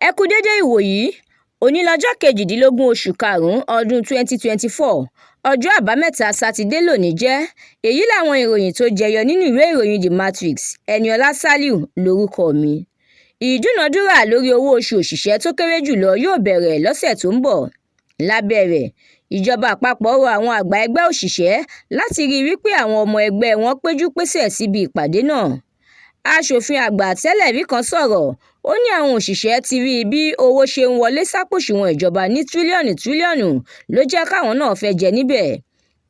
Ẹ kú dédé ìwòyí, òní lọ́jọ́ 18 oṣù karùn-ún ọdún 2024, ọjọ́ àbámẹ́ta sátidé lòní jẹ́. Èyí làwọn ìròyìn tó jẹyọ nínú ìwé ìròyìn The Matrix. Ẹniọlá Sàlíù lórúkọ mi. Ìdúnàdúrà lórí owó oṣù òṣìṣẹ́ tó kéré jùlọ yóò bẹ̀rẹ̀ lọ́sẹ̀ tó ń bọ̀. Lábẹ́ rẹ̀, ìjọba àpapọ̀ rọ àwọn àgbà ẹgbẹ́ òṣìṣẹ́ láti rí wípé àwọn ọmọ ẹgbẹ́ wọn péjú pésẹ̀ síbi ìpàdé náà. Aṣòfin àgbà tẹ́lẹ̀ rí kan sọ̀rọ̀, ó ní àwọn òṣìṣẹ́ ti rí bí owó ṣe ń wọlé sápòṣùwọ̀n ìjọba ní tírílíọ̀nù ló jẹ́ káwọn náà fẹ́ jẹ níbẹ̀.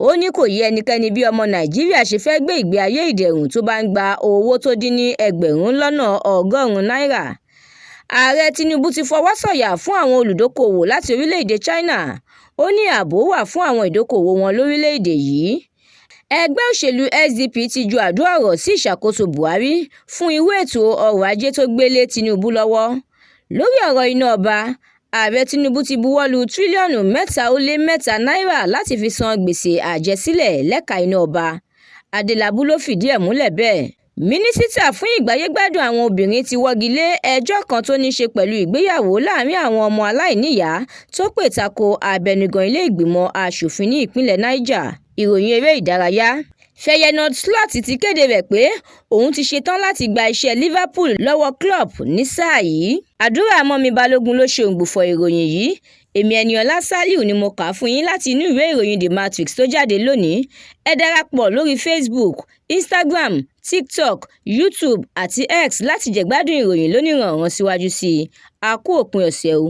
Ó ní kò yé ẹnikẹ́ni bí ọmọ Nàìjíríà ṣe fẹ́ gbé ìgbé ayé ìdẹ̀rùn tó bá ń gba owó tó dín ní ẹgbẹ̀rún lọ́nà 100 náírà. Ààrẹ Tinubu ti fọwọ́ sọ̀yà fún àwọn olùdókòwò láti orílẹ̀-èdè China. Ó ní ààbò wà fún àwọn ìdókòwò wọn lórílẹ̀-èdè yìí. Ẹgbẹ́ òṣèlú SDP ti ju àdúrà rọ̀ sí ìṣàkóso Buhari fún irú ètò ọrọ̀ ajé tó gbélé Tinubu lọ́wọ́. Lórí ọ̀rọ̀ iná ọba, Ààrẹ Tinubu ti buwọ́lu tírílíọ̀nù 303 náírà láti fi san gbèsè àjẹsílẹ̀ lẹ́ka iná ọba. Adélabú ló fìdí ẹ̀ múlẹ̀ bẹ́ẹ̀. Mínísítà fún ìgbáyégbádùn àwọn obìnrin ti wọ́gi lé ẹjọ́ kan tó ní ṣe pẹ̀lú ìgbéyàwó láàrin àwọn ọmọ aláìníyàá tó pè tako abẹnugan ilé ìgbìmọ̀ aṣòfin ní ìpínlẹ̀ Niger. Ìròyìn eré ìdárayá. Feyenoord Slot ti kéde rẹ̀ pé òun ti ṣetán láti gba iṣẹ́ Liverpool lọ́wọ́ Klopp ní sáà yìí. Àdúrà mọ́mi Balógun ló ṣe òǹgbùfọ̀ ìròyìn yìí. Èmi Ẹniọlá Sàlíù ni mo kà á fún yín láti inú ìwé ìròyìn The Matrix tó jáde lónìí. Ẹ darapọ̀ lórí Facebook, Instagram, TikTok, YouTube àti X láti jẹ̀gbádùn ìròyìn lóníranran síwájú sí i. A kú òpin ọ̀sẹ̀ o.